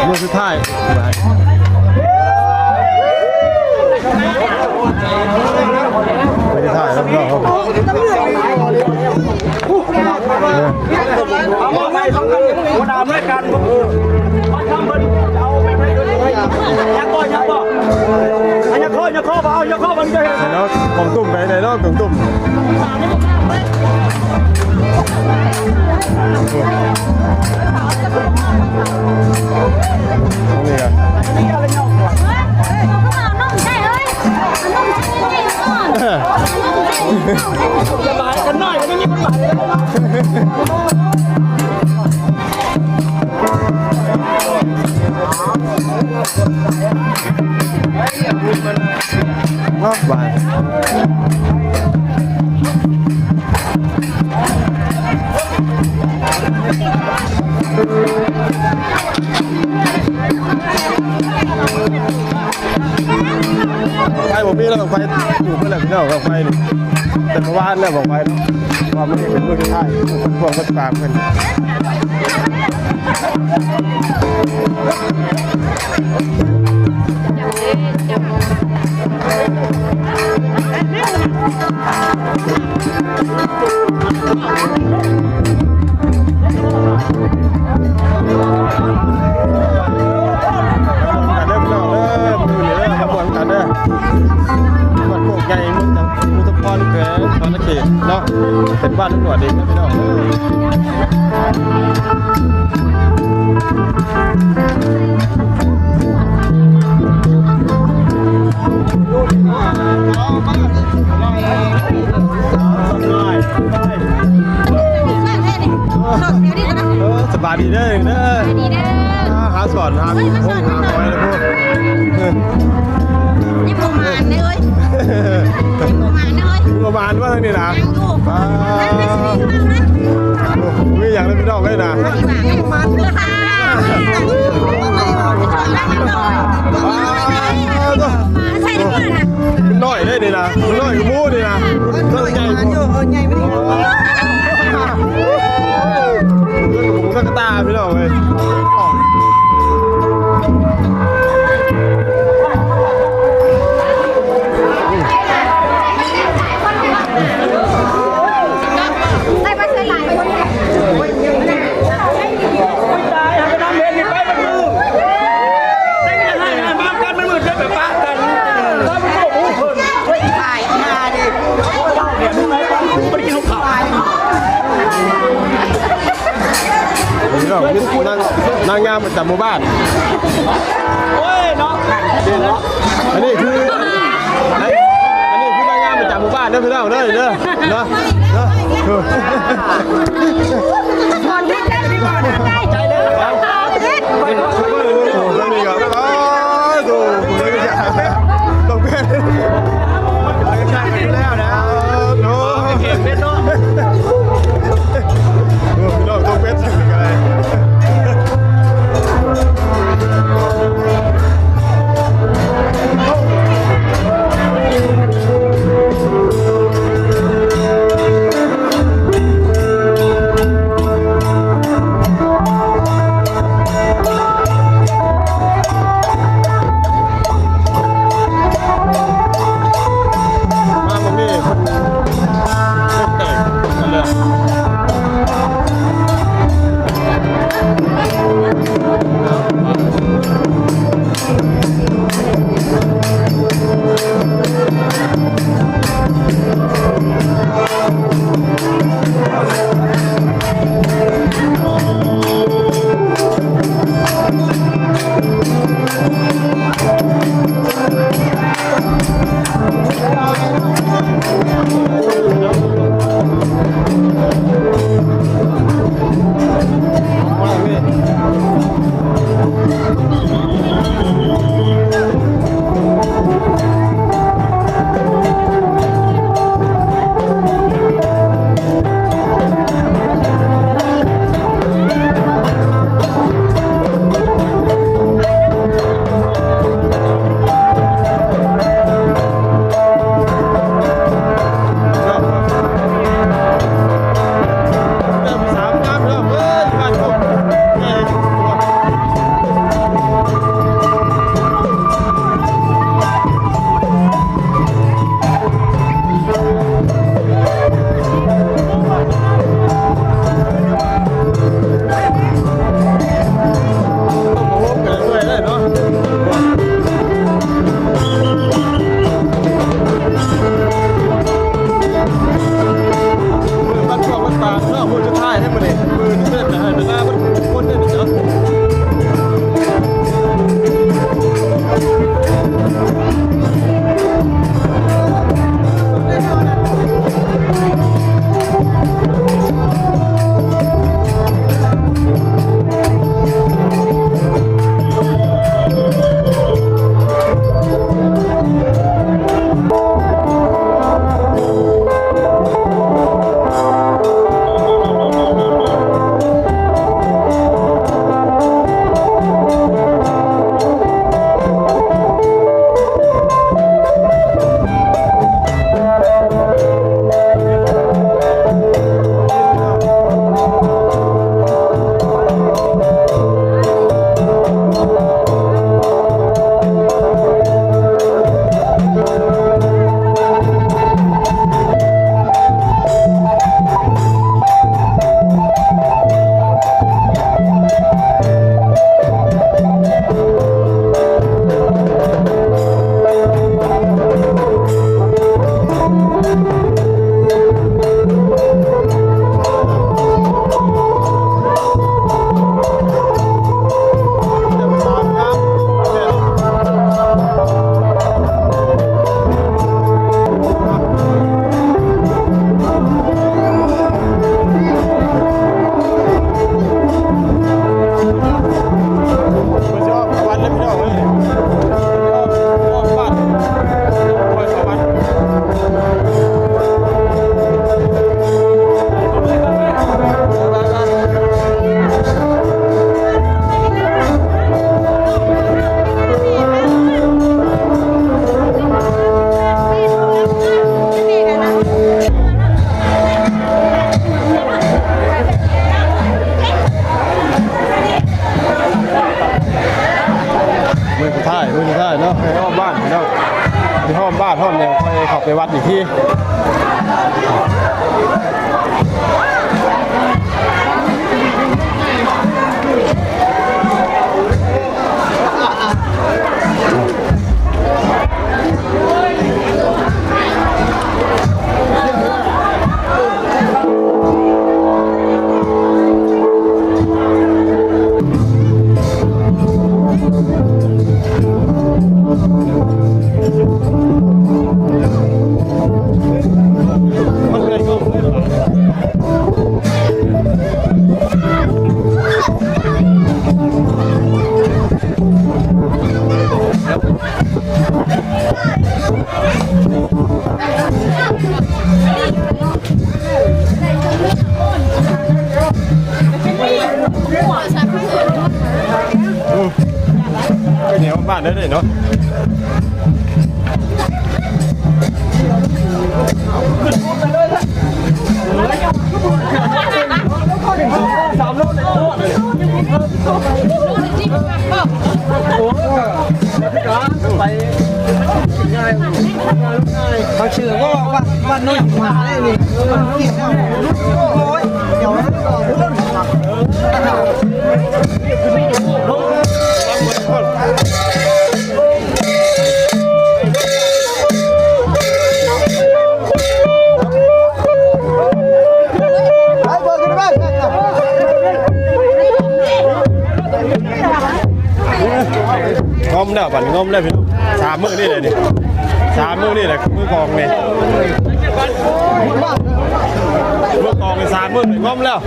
มือสุดท้ายไม่ได้ถ่ายแล้วเราเอามาให้ทำกันหัวหน้าด้วยกันมันทำมันเอาไปไม่ได้ยักษ์ยักษ์บ่ยักษ์เอายักษ์มันได้แล้วของตุ่มไปไหนแล้วของตุ่มนี่อ่ะจะบายกันหน่อยไม่มีปัญหาบายไฟผมมีแล้วไฟอยู่เพื่ออะไรพี่น้องไฟนี่แต่เมื่อวานแล้วบอกไฟเนาะว่ามันเป็นมือสุดท้ายคนพวงคนตามกันเนาะเป็นบ้านตำรวจเองนะพี่น้องสบายดีเด้อเด้อหาสอนหาพี่พงหาคอยนะพวกนี่ประมาณเลยประมาณว่าทางนี้นะมีอย่างนั้นพี่น้องเลยนะมันน้อยได้นี่นะมันน้อยกับมูนี่นะมันใหญ่ใหญ่ไม่ได้เรื่องหมูนักตาพี่น้องเลยนางงามประจำหมู่บ้านโอ้ยน้องอันนี้คือนางงามประจำหมู่บ้านเด้อพี่น้องเด้อเด้อเนาะก่อนที่จะใจเด้อไม่มีครับดูผมเลยต้องเป็นแล้วนะโน้เก็บเป็นเนาะพี่น้องต้องเป็นอะไร มือสุดท้ายเนาะให้ห้อมบ้านเนาะที่ห้อมบ้านห้อมเนี่ยไปขับไปวัดอีกที่เหนียวบ้านได้เลยเนาะเขาชื่อว่าบ้านน้อยหมาได้นี่โอ้ยเดี๋ยวต่อเรื่องงอมแล้วบัดงอมแล้วพี่3 มื้อนี่เลยนี่3 มื้อนี่แหละมื้อกองนี่มื้อกองนี่3 มื้อนี่งอมแล้ว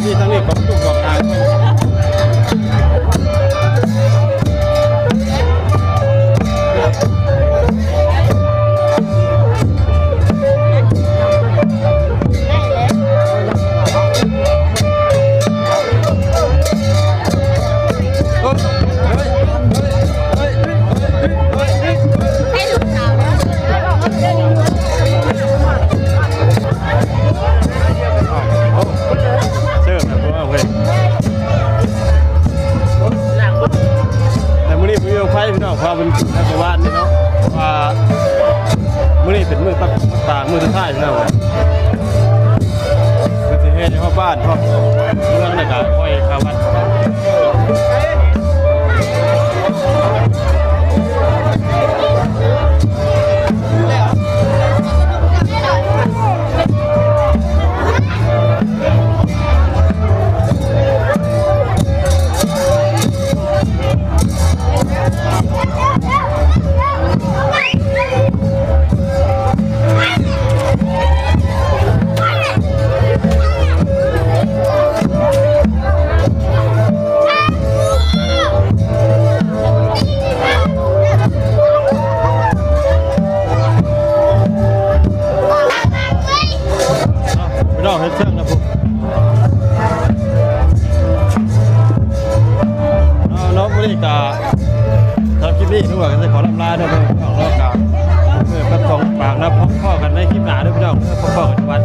นี่ทั้งนี้ของตุกของทางเชื่อนะเพราะว่าเว้ยแต่มื้อนี้พี่ไฟพี่น้องพาเป็นนักวาดนี่เนาะว่ามื้อนี้เป็นมื้อปักปากมื้อสุดท้ายพี่น้องคือสิเฮ็ดให้พ่อบ้านพ่อเมืองน่ะก็ค่อยเข้าวัดพี่น้องเฮ็ดเชิงนะพวกเนาะมื้อนี้ก็ทำคลิปนี้ทุกคนก็จะขอลำลาด้วยพี่น้องแล้วก็เมื่อพัดทองปากนะพ่อกันในคลิปหน้าด้วยพี่น้องพ่อกันวัด